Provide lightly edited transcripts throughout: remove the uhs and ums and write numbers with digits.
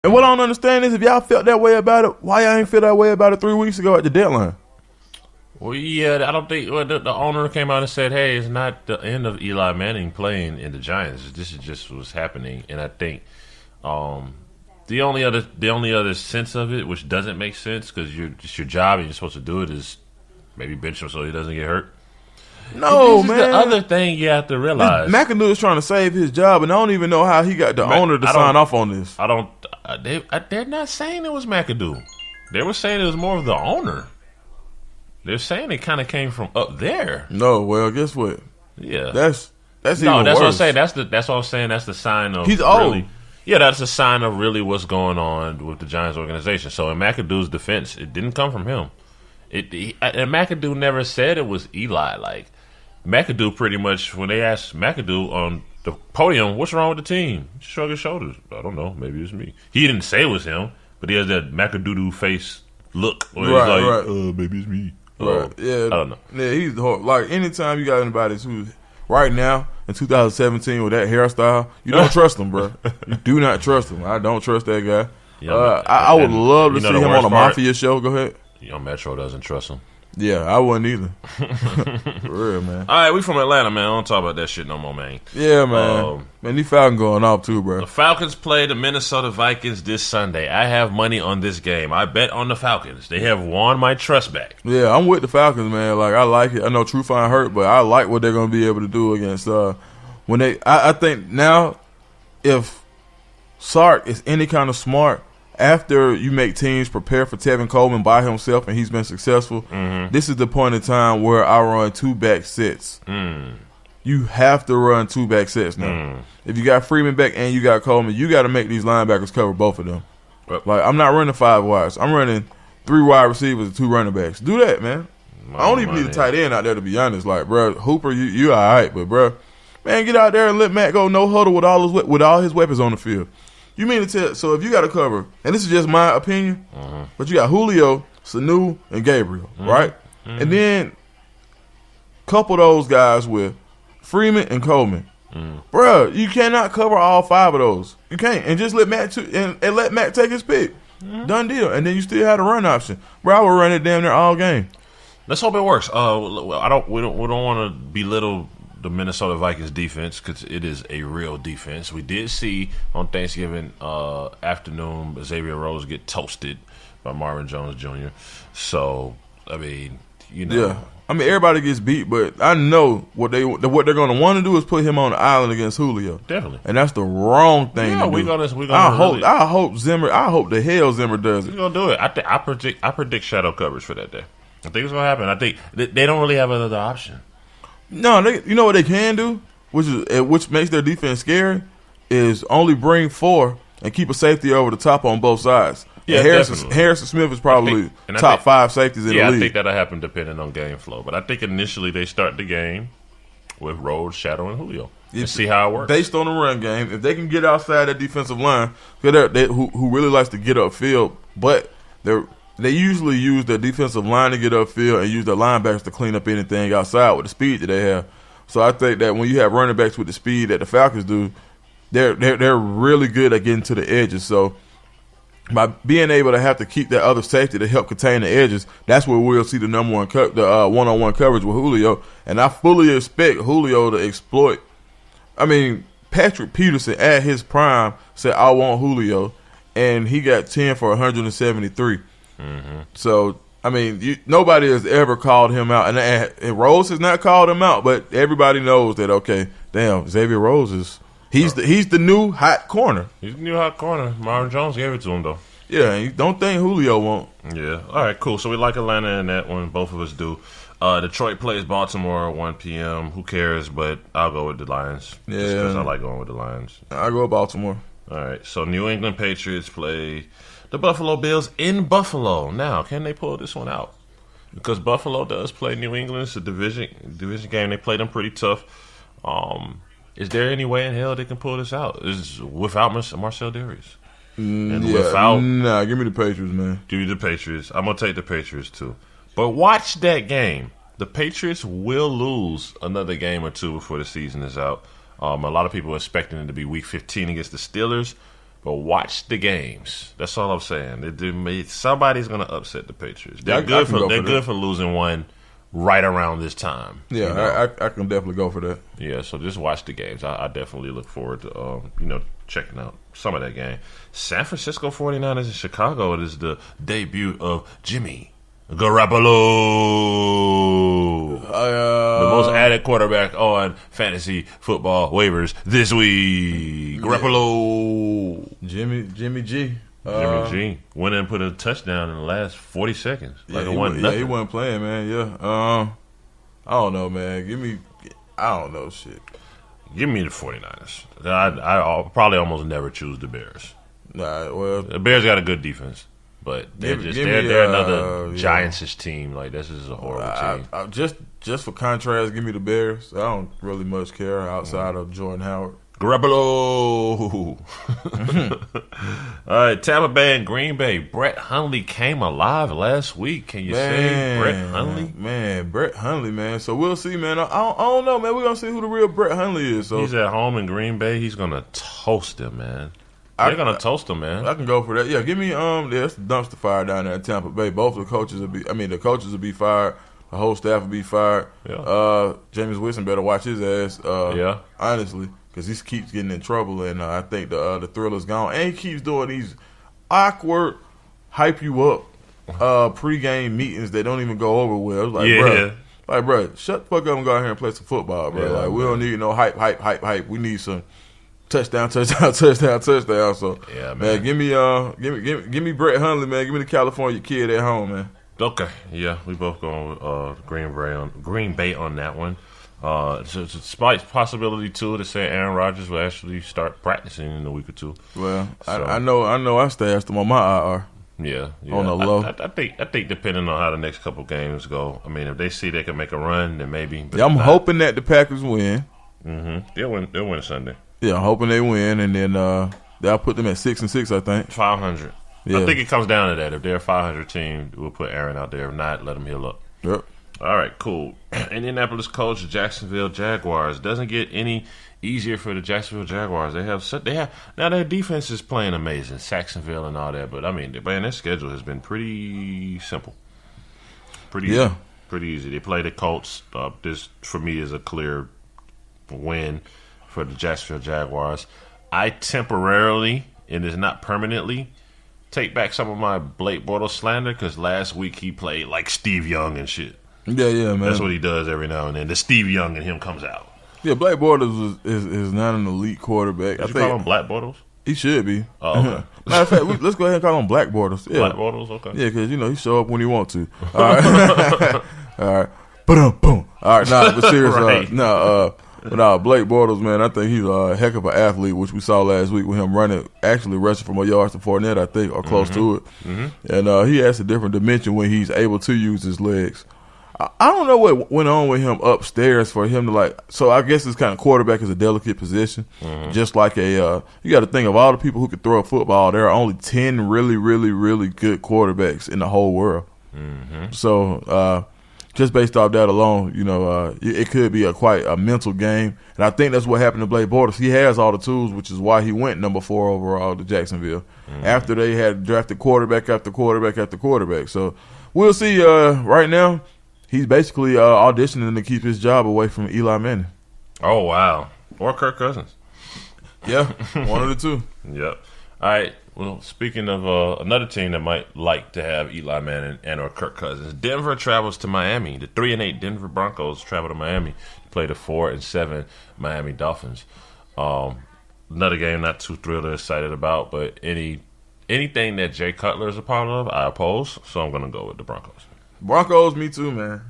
And what I don't understand is if y'all felt that way about it, why y'all ain't feel that way about it 3 weeks ago at the deadline? Well, yeah, I don't think the owner came out and said, "Hey, it's not the end of Eli Manning playing in the Giants. This is just what's happening." And I think the only other sense of it, which doesn't make sense because it's your job and you're supposed to do it, is maybe bench him so he doesn't get hurt. No, this man. Is the other thing you have to realize. McAdoo is trying to save his job, and I don't even know how he got the owner to sign off on this. They're not saying it was McAdoo. They were saying it was more of the owner. They're saying it kind of came from up there. No, well, guess what? Yeah, that's even that's worse. what I'm saying. That's what I'm saying. That's the sign of he's really, old. Yeah, that's a sign of really what's going on with the Giants organization. So in McAdoo's defense, it didn't come from him. And McAdoo never said it was Eli. Like McAdoo, pretty much when they asked McAdoo on the podium, "What's wrong with the team?" He shrugged his shoulders. I don't know. Maybe it's me. He didn't say it was him, but he has that McAdoo face look. Where he's like, maybe it's me. Right. Yeah. I don't know. Yeah, he's hard. Like anytime you got anybody who's right now in 2017 with that hairstyle, you don't trust him, bro. You do not trust him. I don't trust that guy. Yeah, I would love to see him on a Mafia show. Go ahead. Metro doesn't trust him. Yeah, I wouldn't either. For real, man. All right, we from Atlanta, man. I don't talk about that shit no more, man. Yeah, man. Man, these Falcons going off too, bro. The Falcons play the Minnesota Vikings this Sunday. I have money on this game. I bet on the Falcons. They have won my trust back. Yeah, I'm with the Falcons, man. Like, I like it. I know Trufant hurt, but I like what they're going to be able to do against when they. I think now, if Sark is any kind of smart, after you make teams prepare for Tevin Coleman by himself and he's been successful, this is the point in time where I run 2-back sets. You have to run 2-back sets now. If you got Freeman back and you got Coleman, you got to make these linebackers cover both of them. Like, I'm not running 5 wides. I'm running 3 wide receivers and 2 running backs. Do that, man. I don't even need a tight end out there, to be honest. Like, bro, Hooper, you all right, but, bro, man, get out there and let Matt go no huddle with all his weapons on the field. You mean to tell? So if you got to cover, and this is just my opinion, but you got Julio, Sanu, and Gabriel, right? And then couple those guys with Freeman and Coleman. Bruh, you cannot cover all 5 of those. You can't. And just let Matt and let Matt take his pick. Done deal. And then you still have the run option. Bro, I would run it damn near all game. Let's hope it works. We don't want to belittle the Minnesota Vikings defense because it is a real defense. We did see on Thanksgiving afternoon Xavier Rhodes get toasted by Marvin Jones Jr. So, I mean, Yeah. I mean, everybody gets beat, but I know what they're going to want to do is put him on the island against Julio. Definitely. And that's the wrong thing to do. We're gonna I hope Zimmer. I hope the hell Zimmer does it. He's gonna do it. I predict shadow coverage for that day. I think it's gonna happen. I think they don't really have another option. No, you know what they can do, which makes their defense scary, is only bring 4 and keep a safety over the top on both sides. Yeah, Harrison Smith is probably top 5 safeties in the league. Yeah, I think that'll happen depending on game flow. But I think initially they start the game with Rhodes, Shadow, and Julio and see how it works. Based on the run game, if they can get outside that defensive line, who really likes to get upfield, but they usually use their defensive line to get upfield and use their linebackers to clean up anything outside with the speed that they have. So I think that when you have running backs with the speed that the Falcons do, they're really good at getting to the edges. So by being able to have to keep that other safety to help contain the edges, that's where we'll see the number one one-on-one coverage with Julio. And I fully expect Julio to exploit. I mean, Patrick Peterson at his prime said, "I want Julio," and he got 10 for 173. So, I mean, nobody has ever called him out. And Rose has not called him out, but everybody knows that, okay, damn, Xavier Rose he's the new hot corner. He's the new hot corner. Marvin Jones gave it to him, though. Yeah, and you don't think Julio won't. Yeah. All right, cool. So we like Atlanta in that one. Both of us do. Detroit plays Baltimore at 1 p.m. Who cares? But I'll go with the Lions. Yeah. Just because I like going with the Lions. I'll go with Baltimore. All right. So New England Patriots play the Buffalo Bills in Buffalo. Now, can they pull this one out? Because Buffalo does play New England. It's a division game. They play them pretty tough. Is there any way in hell they can pull this out? Is without Marcel Darius? Nah, give me the Patriots, man. Give me the Patriots. I'm going to take the Patriots, too. But watch that game. The Patriots will lose another game or two before the season is out. A lot of people are expecting it to be Week 15 against the Steelers. But watch the games. That's all I'm saying. Somebody's going to upset the Patriots. They're good for losing one right around this time. Yeah, I can definitely go for that. Yeah, so just watch the games. I definitely look forward to checking out some of that game. San Francisco 49ers in Chicago. It is the debut of Jimmy Garoppolo, the most added quarterback on fantasy football waivers this week. Garoppolo, Jimmy G. Jimmy G went in and put a touchdown in the last 40 seconds. He wasn't playing, man. Yeah, I don't know, man. I don't know shit. Give me the 49ers. I'll probably almost never choose the Bears. Nah, well, the Bears got a good defense. But they're another Giants' team. Like, this is a horrible team. Just for contrast, give me the Bears. I don't really much care outside of Jordan Howard. Garoppolo. All right, Tampa Bay and Green Bay. Brett Hundley came alive last week. Can you say Brett Hundley? Man, Brett Hundley, man. So we'll see, man. I don't know, man. We're going to see who the real Brett Hundley is. So he's at home in Green Bay. He's going to toast him, man. They're going to toast him, man. I can go for that. Yeah, give me there's the dumpster fire down there in Tampa Bay. Both the coaches will be fired. The whole staff will be fired. Yeah. Jameis Winston better watch his ass. Honestly, because he keeps getting in trouble, and I think the thrill is gone. And he keeps doing these awkward hype you up pregame meetings that don't even go over well. Like, bro, shut the fuck up and go out here and play some football, bro. Yeah, we don't need no hype. We need some touchdown. So yeah, man. Give me Brett Hundley, man. Give me the California kid at home, man. Okay, yeah, we both going with Green Bay on that one. It's a slight possibility too to say Aaron Rodgers will actually start practicing in a week or two. Well, so, I know I stashed him on my IR. Yeah. On the low. I think depending on how the next couple games go. I mean, if they see they can make a run, then maybe. But I'm hoping that the Packers win. Mm-hmm. They'll win Sunday. Yeah, I'm hoping they win, and then they'll put them at 6-6. I think 500. Yeah. I think it comes down to that. If they're a 500 team, we'll put Aaron out there. If not, let him heal up. Yep. All right, cool. Indianapolis Colts, Jacksonville Jaguars. Doesn't get any easier for the Jacksonville Jaguars. They have now their defense is playing amazing, Saxonville and all that. But I mean, their schedule has been pretty simple. Pretty easy. They play the Colts. This for me is a clear win for the Jacksonville Jaguars. I temporarily, and it's not permanently, take back some of my Blake Bortles slander because last week he played like Steve Young and shit. Yeah, man. That's what he does every now and then. The Steve Young in him comes out. Yeah, Blake Bortles is not an elite quarterback. Did you call him Black Bortles? He should be. Oh, okay. Matter of fact, let's go ahead and call him Black Bortles. Yeah. Black Bortles, okay. Yeah, because, he show up when he want to. All right. All right. Boom. All right, but seriously, Right. Blake Bortles, man, I think he's a heck of an athlete, which we saw last week with him rushing for more yards than Fournette, I think, or close to it. Mm-hmm. And he has a different dimension when he's able to use his legs. I don't know what went on with him upstairs for him to so I guess this kind of quarterback is a delicate position. Mm-hmm. Just like you got to think of all the people who could throw a football, there are only 10 really, really, really good quarterbacks in the whole world. Mm-hmm. So, just based off that alone, it could be quite a mental game. And I think that's what happened to Blake Bortles. He has all the tools, which is why he went number 4 overall to Jacksonville after they had drafted quarterback after quarterback after quarterback. So we'll see. Right now, he's basically auditioning to keep his job away from Eli Manning. Oh, wow. Or Kirk Cousins. Yeah, one of the two. Yep. All right. Well, speaking of another team that might like to have Eli Manning and or Kirk Cousins, Denver travels to Miami. The 3-8 Denver Broncos travel to Miami to play the 4-7 Miami Dolphins. Another game not too thrilled or excited about, but anything that Jay Cutler is a part of, I oppose. So I'm going to go with the Broncos. Broncos, me too, man.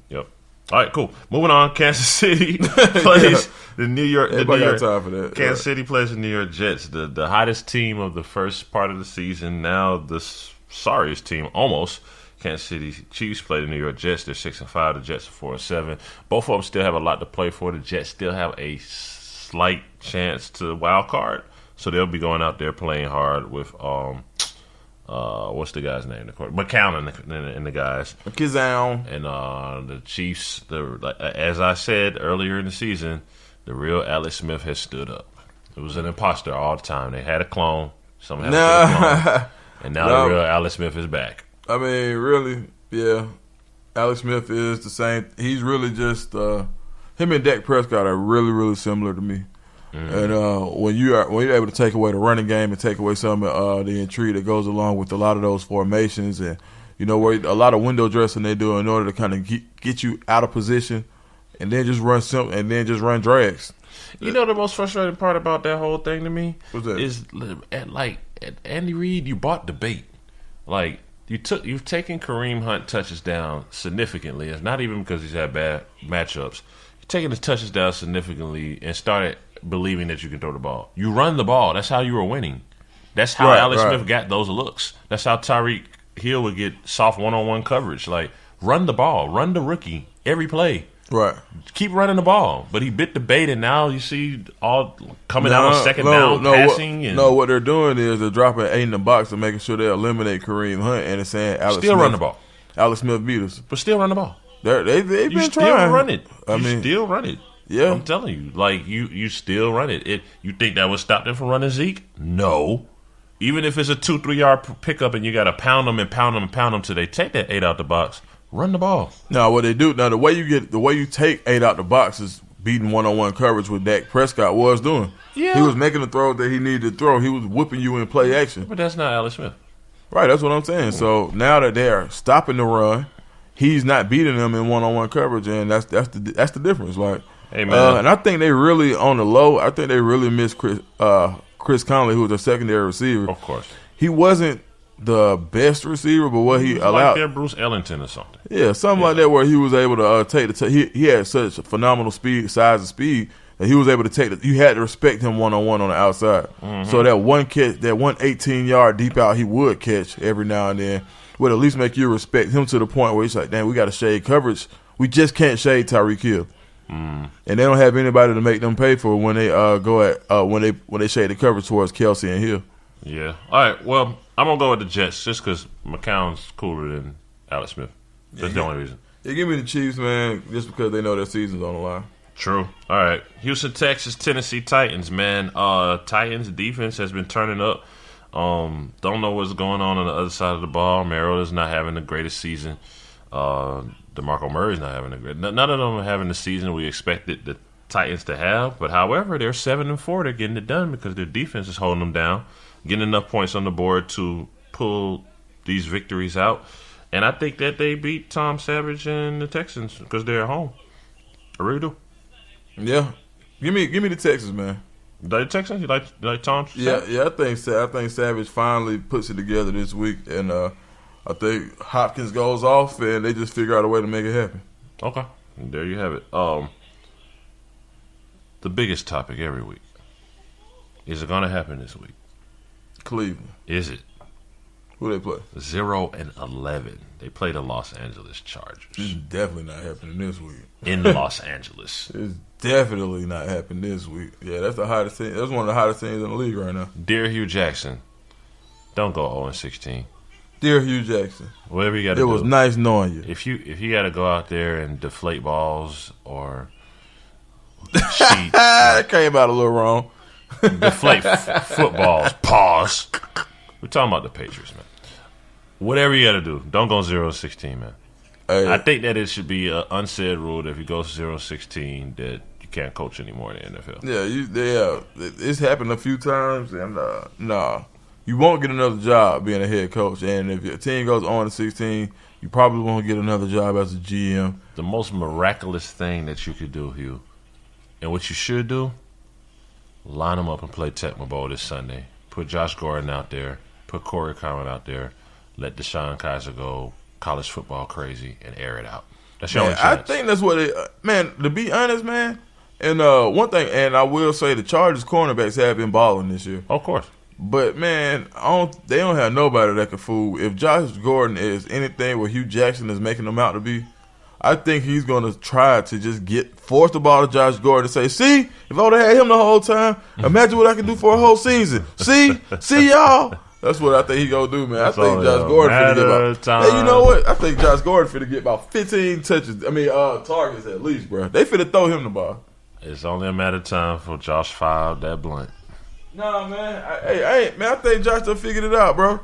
Yep. All right, cool. Moving on. Kansas City plays the New York. Everybody got time for that. Kansas City plays the New York Jets, the hottest team of the first part of the season. Now the sorriest team, almost. Kansas City Chiefs play the New York Jets. They're 6-5. The Jets are 4-7. Both of them still have a lot to play for. The Jets still have a slight chance to wild card, so they'll be going out there playing hard with what's the guy's name? McCown and the guys. Kizzown. And the Chiefs, as I said earlier in the season, the real Alex Smith has stood up. It was an imposter all the time. They had a clone. Something happened to the clone. And now No. the real Alex Smith is back. I mean, really, yeah. Alex Smith is the same. He's really just him and Dak Prescott are really, really similar to me. And when you're able to take away the running game and take away some of the intrigue that goes along with a lot of those formations, and where a lot of window dressing they do in order to kind of get you out of position, and then just run drags. You know the most frustrating part about that whole thing to me What's that? is at Andy Reid, you bought the bait. Like you've taken Kareem Hunt touches down significantly. It's not even because he's had bad matchups. You're taking his touches down significantly and started believing that you can throw the ball. You run the ball. That's how you were winning. That's how Alex Smith got those looks. That's how Tyreek Hill would get soft one-on-one coverage. Like, run the ball. Run the rookie every play. Right. Keep running the ball. But he bit the bait, and now you see all coming out on second down, passing. What they're doing is they're dropping 8 in the box and making sure they eliminate Kareem Hunt, and it's saying run the ball. Alex Smith beat us. But still run the ball. They've been You still trying. run it. You still run it. Yeah. I'm telling you. Like, you still run it. You think that would stop them from running Zeke? No. Even if it's a 2-3 yard pickup and you got to pound them till they take that 8 out the box, run the ball. Now, what they do now, the way you take 8 out the box is beating one-on-one coverage, what Dak Prescott was doing. Yeah. He was making the throw that he needed to throw. He was whipping you in play action. But that's not Alex Smith. Right, that's what I'm saying. So now that they're stopping the run, he's not beating them in one-on-one coverage, and that's the difference. Like, hey man, and I think they really on the low. I think they really miss Chris Conley, who was a secondary receiver. Of course, he wasn't the best receiver, but what he allowed, like their Bruce Ellington or something. Yeah, something like that, where he was able to take the. He had such a phenomenal size and speed that he was able to take. You had to respect him one-on-one on the outside. Mm-hmm. So that one catch, that 18-yard deep out, he would catch every now and then. Would at least make you respect him to the point where it's like, damn, we got to shade coverage. We just can't shade Tyreek Hill. And they don't have anybody to make them pay for when they when they shade the coverage towards Kelsey and Hill. Yeah. All right. Well, I'm gonna go with the Jets just because McCown's cooler than Alex Smith. That's the only reason. Yeah, give me the Chiefs, man, just because they know their season's on the line. True. All right. Houston, Texas, Tennessee Titans. Man, Titans defense has been turning up. Don't know what's going on the other side of the ball. Mariota not having the greatest season. DeMarco Murray's not having a great. None of them are having the season we expected the Titans to have. But however, they're 7-4. They're getting it done because their defense is holding them down, getting enough points on the board to pull these victories out. And I think that they beat Tom Savage and the Texans because they're at home. I really do. Yeah, give me the Texans, man. The Texans, you like Tom? Savage? Yeah. I think Savage finally puts it together this week, and I think Hopkins goes off, and they just figure out a way to make it happen. Okay, and there you have it. The biggest topic every week. Is it going to happen this week? Cleveland. Is it? Who they play? 0-11. They play the Los Angeles Chargers. It's definitely not happening this week. In Los Angeles. It's definitely not happening this week. Yeah, that's the hottest team. That's one of the hottest teams in the league right now. Dear Hugh Jackson, don't go 0-16. Dear Hugh Jackson, whatever you got to do. It was nice knowing you. If you got to go out there and deflate balls or cheat, that came out a little wrong. Deflate footballs. Pause. We're talking about the Patriots, man. Whatever you got to do, don't go 0-16, man. Hey. I think that it should be an unsaid rule that if you go 0-16, that you can't coach anymore in the NFL. Yeah, it's happened a few times, and you won't get another job being a head coach. And if your team goes on to 16, you probably won't get another job as a GM. The most miraculous thing that you could do, Hugh, and what you should do, line them up and play Tecmo Bowl this Sunday. Put Josh Gordon out there. Put Corey Coleman out there. Let Deshaun Kaiser go college football crazy and air it out. That's your only chance. I think that's what man, to be honest, man, and one thing, and I will say the Chargers cornerbacks have been balling this year. Of course. But, man, they don't have nobody that can fool. If Josh Gordon is anything what Hugh Jackson is making him out to be, I think he's going to try to just force the ball to Josh Gordon and say, see, if I would have had him the whole time, imagine what I can do for a whole season. See y'all? That's what I think he going to do, man. I think Josh Gordon finna get about, hey, you know what? I think Josh Gordon finna get about 15 touches. Targets at least, bro. They finna throw him the ball. It's only a matter of time for Josh filed that blunt. Nah, man. I think Josh done figured it out, bro.